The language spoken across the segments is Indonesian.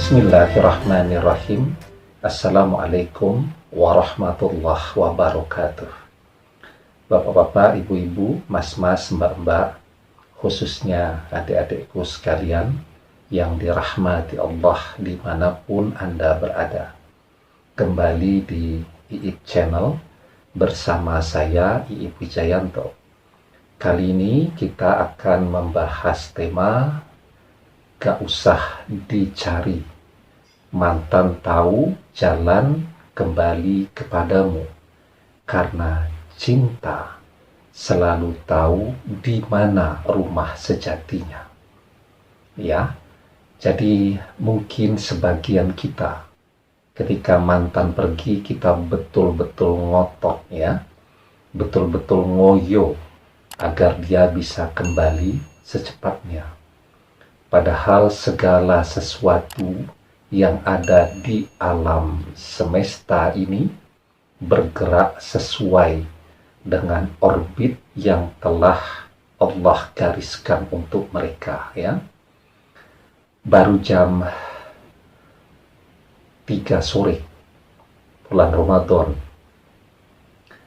Bismillahirrahmanirrahim. Assalamualaikum warahmatullahi wabarakatuh. Bapak-bapak, ibu-ibu, mas-mas, mbak-mbak, khususnya adik-adikku sekalian yang dirahmati Allah dimanapun Anda berada. Kembali di Iip Channel bersama saya, Iip Wijayanto. Kali ini kita akan membahas tema gak usah dicari, mantan tahu jalan kembali kepadamu, karena cinta selalu tahu di mana rumah sejatinya. Ya, jadi mungkin sebagian kita ketika mantan pergi kita betul-betul ngotot ya, betul-betul ngoyo agar dia bisa kembali secepatnya. Padahal segala sesuatu yang ada di alam semesta ini bergerak sesuai dengan orbit yang telah Allah gariskan untuk mereka ya. Baru jam 3 sore bulan Ramadan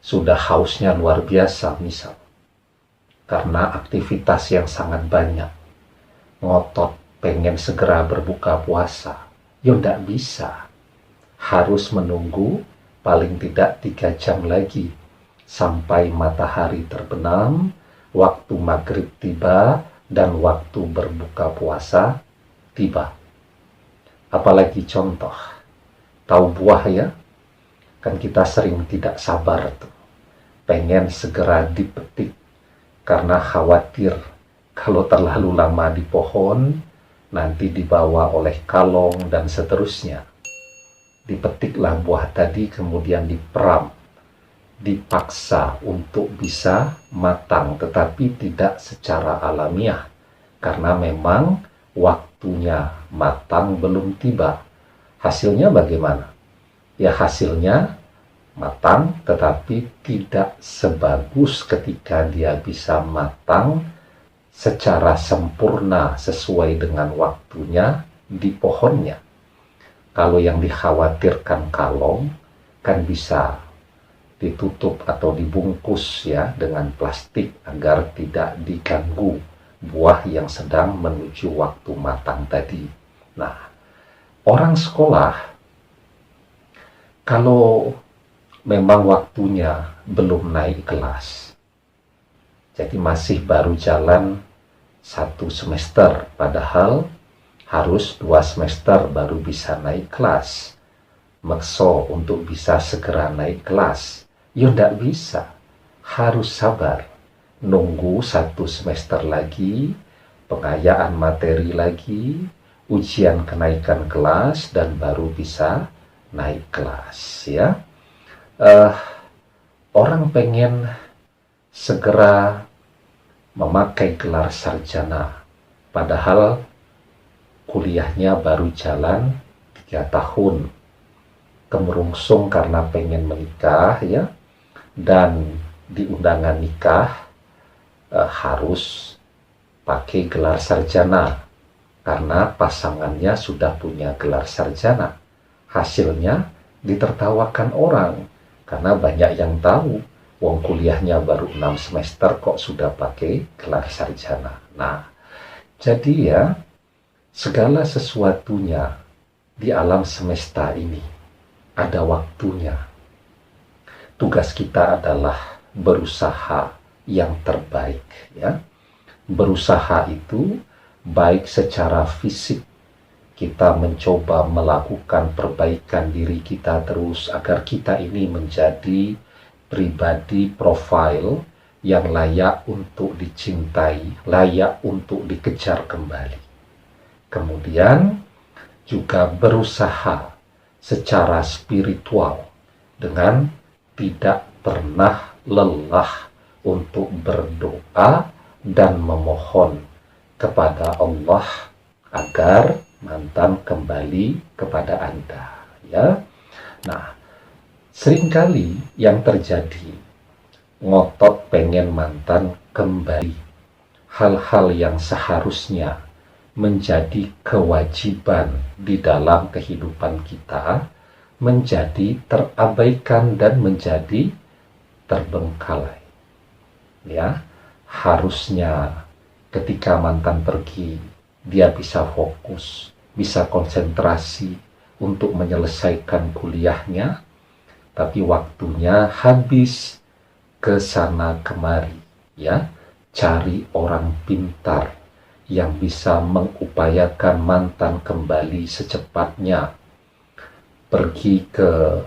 sudah hausnya luar biasa misal, karena aktivitas yang sangat banyak, ngotot pengen segera berbuka puasa, ya ndak bisa, harus menunggu paling tidak 3 jam lagi sampai matahari terbenam, waktu maghrib tiba, dan waktu berbuka puasa tiba. Apalagi contoh, tahu buah ya, kan kita sering tidak sabar tuh, pengen segera dipetik karena khawatir kalau terlalu lama di pohon, nanti dibawa oleh kalong dan seterusnya. Dipetiklah buah tadi, kemudian diperam, dipaksa untuk bisa matang, tetapi tidak secara alamiah, karena memang waktunya matang belum tiba. Hasilnya bagaimana? Ya hasilnya matang, tetapi tidak sebagus ketika dia bisa matang secara sempurna sesuai dengan waktunya di pohonnya. Kalau yang dikhawatirkan kalong kan bisa ditutup atau dibungkus ya dengan plastik agar tidak diganggu buah yang sedang menuju waktu matang tadi. Nah, orang sekolah kalau memang waktunya belum naik kelas, jadi masih baru jalan 1 semester, padahal harus 2 semester baru bisa naik kelas. Makso untuk bisa segera naik kelas, ya ndak bisa, harus sabar, nunggu 1 semester lagi, pengayaan materi lagi, ujian kenaikan kelas, dan baru bisa naik kelas ya. Orang pengen segera memakai gelar sarjana, padahal kuliahnya baru jalan 3 tahun, kemerungsung karena pengen menikah ya, dan di undangan nikah harus pakai gelar sarjana karena pasangannya sudah punya gelar sarjana. Hasilnya ditertawakan orang karena banyak yang tahu, wong kuliahnya baru 6 semester kok sudah pakai gelar sarjana. Nah, jadi ya, segala sesuatunya di alam semesta ini ada waktunya. Tugas kita adalah berusaha yang terbaik ya. Berusaha itu baik secara fisik, kita mencoba melakukan perbaikan diri kita terus agar kita ini menjadi pribadi profil yang layak untuk dicintai, layak untuk dikejar kembali. Kemudian juga berusaha secara spiritual dengan tidak pernah lelah untuk berdoa dan memohon kepada Allah agar mantan kembali kepada Anda ya. Nah, seringkali yang terjadi, ngotot pengen mantan kembali, hal-hal yang seharusnya menjadi kewajiban di dalam kehidupan kita, menjadi terabaikan dan menjadi terbengkalai. Ya, harusnya ketika mantan pergi, dia bisa fokus, bisa konsentrasi untuk menyelesaikan kuliahnya, tapi waktunya habis ke sana kemari, ya, cari orang pintar yang bisa mengupayakan mantan kembali secepatnya, pergi ke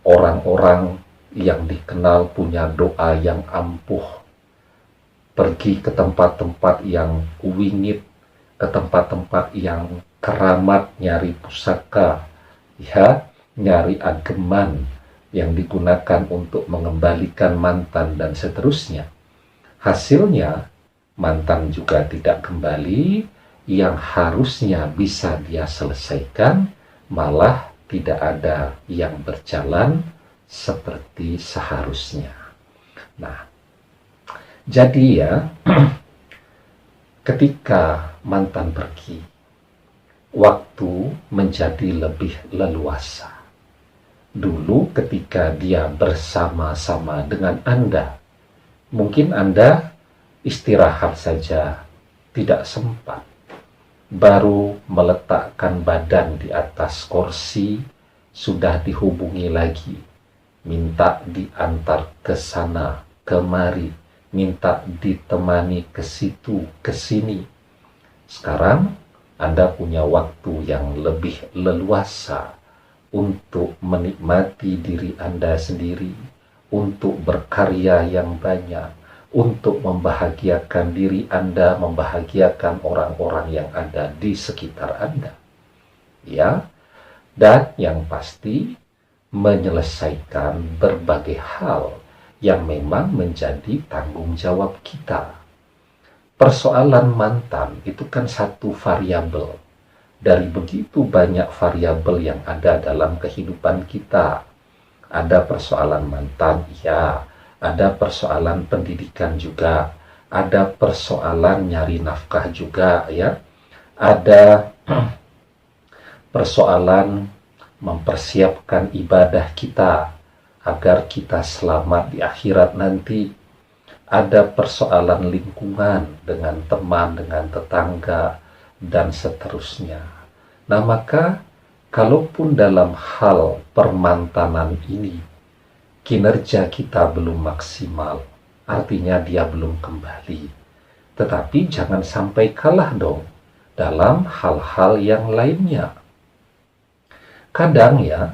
orang-orang yang dikenal punya doa yang ampuh, pergi ke tempat-tempat yang wingit, ke tempat-tempat yang keramat, nyari pusaka, ya, nyari ageman yang digunakan untuk mengembalikan mantan dan seterusnya. Hasilnya mantan juga tidak kembali, yang harusnya bisa dia selesaikan malah tidak ada yang berjalan seperti seharusnya. Nah, jadi ya, ketika mantan pergi, waktu menjadi lebih leluasa. Dulu ketika dia bersama-sama dengan Anda, mungkin Anda istirahat saja tidak sempat. Baru meletakkan badan di atas kursi, sudah dihubungi lagi, minta diantar ke sana kemari, minta ditemani ke situ ke sini. Sekarang Anda punya waktu yang lebih leluasa untuk menikmati diri Anda sendiri, untuk berkarya yang banyak, untuk membahagiakan diri Anda, membahagiakan orang-orang yang ada di sekitar Anda. Ya, dan yang pasti menyelesaikan berbagai hal yang memang menjadi tanggung jawab kita. Persoalan mantan itu kan satu variabel dari begitu banyak variabel yang ada dalam kehidupan kita. Ada persoalan mantan, ya. Ada persoalan pendidikan juga, ada persoalan nyari nafkah juga, ya. Ada persoalan mempersiapkan ibadah kita agar kita selamat di akhirat nanti. Ada persoalan lingkungan dengan teman, dengan tetangga, dan seterusnya. Nah, maka kalaupun dalam hal permantanan ini kinerja kita belum maksimal, artinya dia belum kembali. Tetapi jangan sampai kalah dong dalam hal-hal yang lainnya. Kadang ya,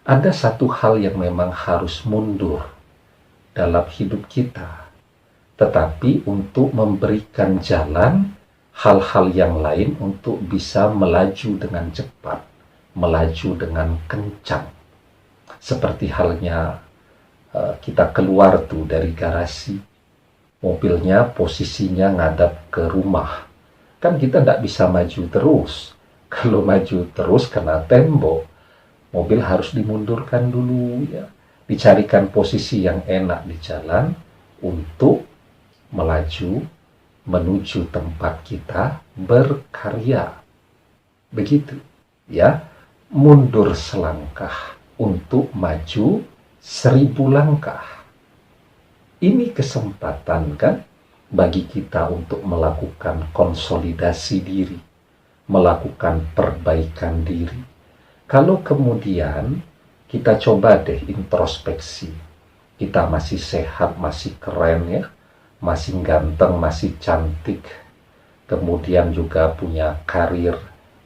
ada satu hal yang memang harus mundur dalam hidup kita, tetapi untuk memberikan jalan hal-hal yang lain untuk bisa melaju dengan cepat, melaju dengan kencang. Seperti halnya kita keluar tuh dari garasi, mobilnya posisinya ngadap ke rumah, kan kita tidak bisa maju terus. Kalau maju terus kena tembok, mobil harus dimundurkan dulu, ya, dicarikan posisi yang enak di jalan untuk melaju menuju tempat kita berkarya. Begitu, ya, mundur selangkah untuk maju 1000 langkah. Ini kesempatan kan bagi kita untuk melakukan konsolidasi diri, melakukan perbaikan diri. Kalau kemudian kita coba deh introspeksi, kita masih sehat, masih keren ya, masih ganteng, masih cantik, kemudian juga punya karir,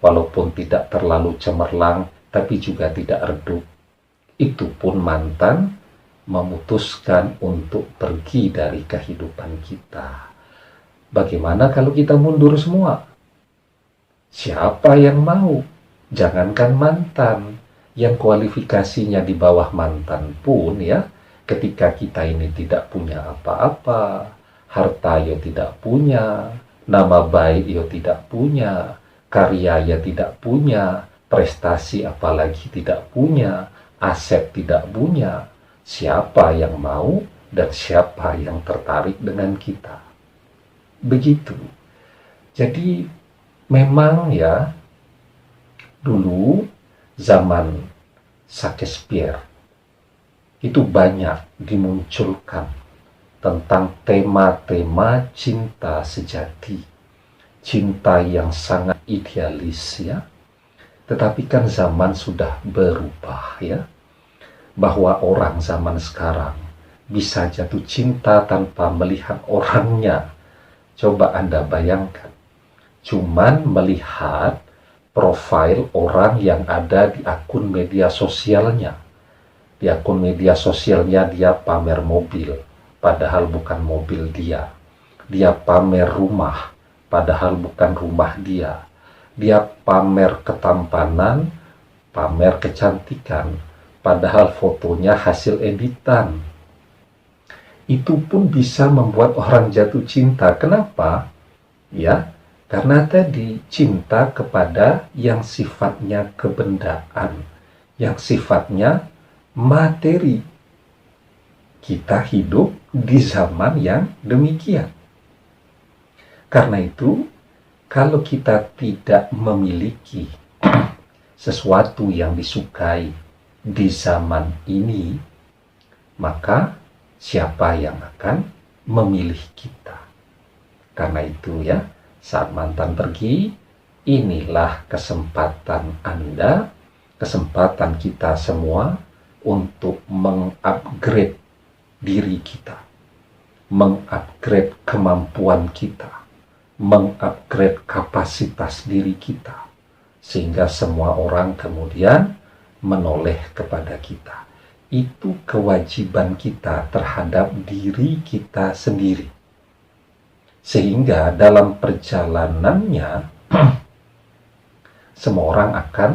walaupun tidak terlalu cemerlang, tapi juga tidak redup. Itu pun mantan memutuskan untuk pergi dari kehidupan kita. Bagaimana kalau kita mundur semua? Siapa yang mau? Jangankan mantan, yang kualifikasinya di bawah mantan pun ya, ketika kita ini tidak punya apa-apa, harta ya tidak punya, nama baik ya tidak punya, karya ya tidak punya, prestasi apalagi tidak punya, aset tidak punya, siapa yang mau dan siapa yang tertarik dengan kita? Begitu. Jadi Memang ya, dulu zaman Shakespeare itu banyak dimunculkan tentang tema-tema cinta sejati, cinta yang sangat idealis ya. Tetapi kan zaman sudah berubah ya, bahwa orang zaman sekarang bisa jatuh cinta tanpa melihat orangnya. Coba Anda bayangkan, cuman melihat profil orang yang ada di akun media sosialnya. Di akun media sosialnya dia pamer mobil, padahal bukan mobil dia. Dia pamer rumah, padahal bukan rumah dia. Dia pamer ketampanan, pamer kecantikan, padahal fotonya hasil editan. Itu pun bisa membuat orang jatuh cinta. Kenapa? Ya, karena tadi cinta kepada yang sifatnya kebendaan, yang sifatnya materi. Kita hidup di zaman yang demikian. Karena itu, kalau kita tidak memiliki sesuatu yang disukai di zaman ini, maka siapa yang akan memilih kita? Karena itu ya, saat mantan pergi, inilah kesempatan Anda, kesempatan kita semua untuk mengupgrade diri kita, mengupgrade kemampuan kita, mengupgrade kapasitas diri kita, sehingga semua orang kemudian menoleh kepada kita. Itu kewajiban kita terhadap diri kita sendiri. Sehingga dalam perjalanannya, semua orang akan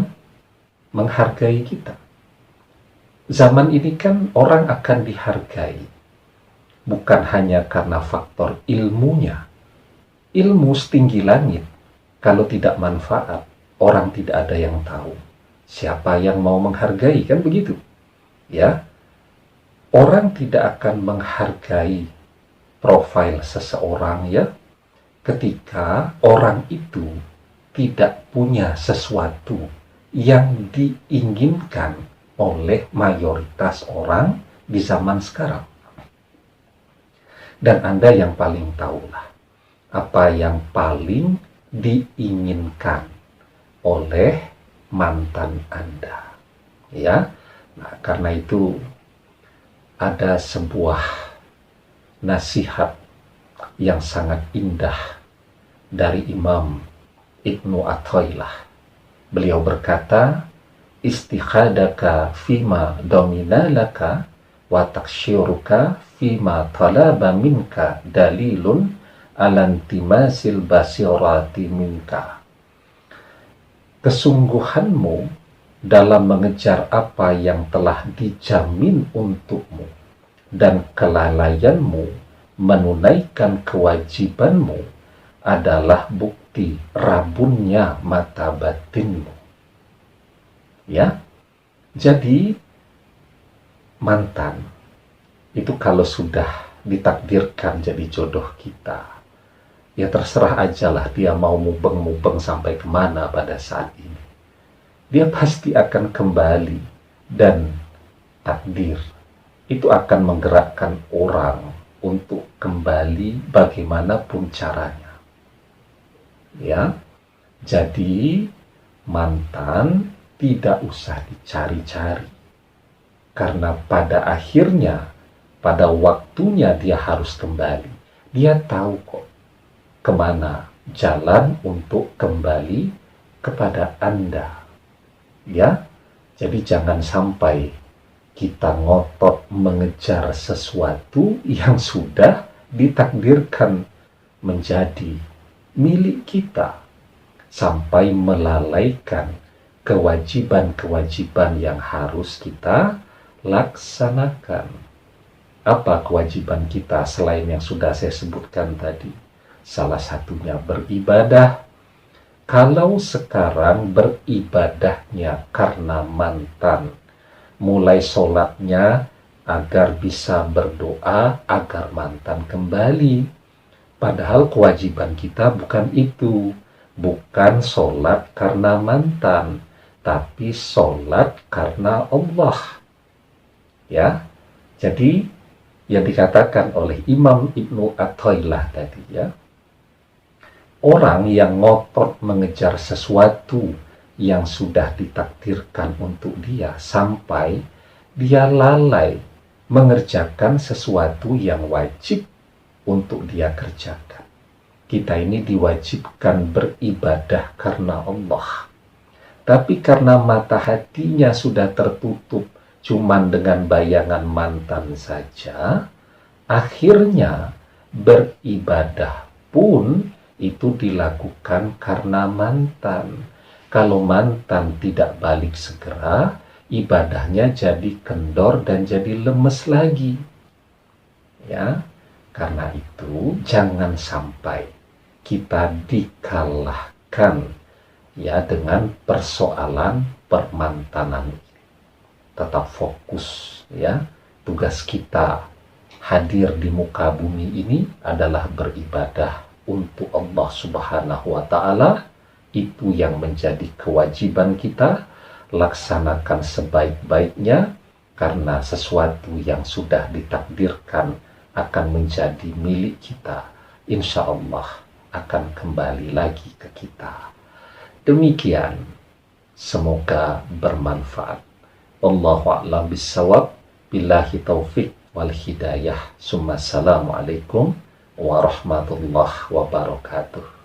menghargai kita. Zaman ini kan orang akan dihargai, bukan hanya karena faktor ilmunya. Ilmu setinggi langit, kalau tidak manfaat, orang tidak ada yang tahu. Siapa yang mau menghargai, kan begitu? Ya, orang tidak akan menghargai profil seseorang ya, ketika orang itu tidak punya sesuatu yang diinginkan oleh mayoritas orang di zaman sekarang. Dan Anda yang paling tahulah apa yang paling diinginkan oleh mantan Anda. Ya. Nah, karena itu ada sebuah nasihat yang sangat indah dari Imam Ibnu Athaillah. Beliau berkata, istikhadaka fima domina laka wa takshiruka fima talaba minka dalilun alantimasil basirati minka. Kesungguhanmu dalam mengejar apa yang telah dijamin untukmu dan kelalaianmu menunaikan kewajibanmu adalah bukti rabunnya mata batinmu. Ya, jadi mantan itu kalau sudah ditakdirkan jadi jodoh kita, ya terserah ajalah dia mau mubeng-mubeng sampai kemana pada saat ini. Dia pasti akan kembali, dan takdir itu akan menggerakkan orang untuk kembali bagaimanapun caranya. Ya, jadi mantan tidak usah dicari-cari, karena pada akhirnya, pada waktunya dia harus kembali. Dia tahu kok kemana jalan untuk kembali kepada Anda. Ya, jadi jangan sampai kita ngotot mengejar sesuatu yang sudah ditakdirkan menjadi milik kita, sampai melalaikan kewajiban-kewajiban yang harus kita laksanakan. Apa kewajiban kita selain yang sudah saya sebutkan tadi? Salah satunya beribadah. Kalau sekarang beribadahnya karena mantan, mulai sholatnya agar bisa berdoa agar mantan kembali. Padahal kewajiban kita bukan itu. bukan sholat karena mantan, tapi sholat karena Allah. Ya, jadi yang dikatakan oleh Imam Ibnu Athaillah tadi ya, orang yang ngotot mengejar sesuatu yang sudah ditakdirkan untuk dia sampai dia lalai mengerjakan sesuatu yang wajib untuk dia kerjakan. Kita ini diwajibkan beribadah karena Allah, tapi karena mata hatinya sudah tertutup cuman dengan bayangan mantan saja, akhirnya beribadah pun itu dilakukan karena mantan. Kalau mantan tidak balik segera, ibadahnya jadi kendor dan jadi lemes lagi. Ya, karena itu jangan sampai kita dikalahkan ya dengan persoalan permantanan. Tetap fokus ya. Tugas kita hadir di muka bumi ini adalah beribadah untuk Allah Subhanahu wa taala. Itu yang menjadi kewajiban kita, laksanakan sebaik-baiknya karena sesuatu yang sudah ditakdirkan akan menjadi milik kita, insya Allah akan kembali lagi ke kita. Demikian, semoga bermanfaat. Wallahu a'lam bissawab. Billahi taufik wal hidayah. Assalamualaikum warahmatullahi wabarakatuh.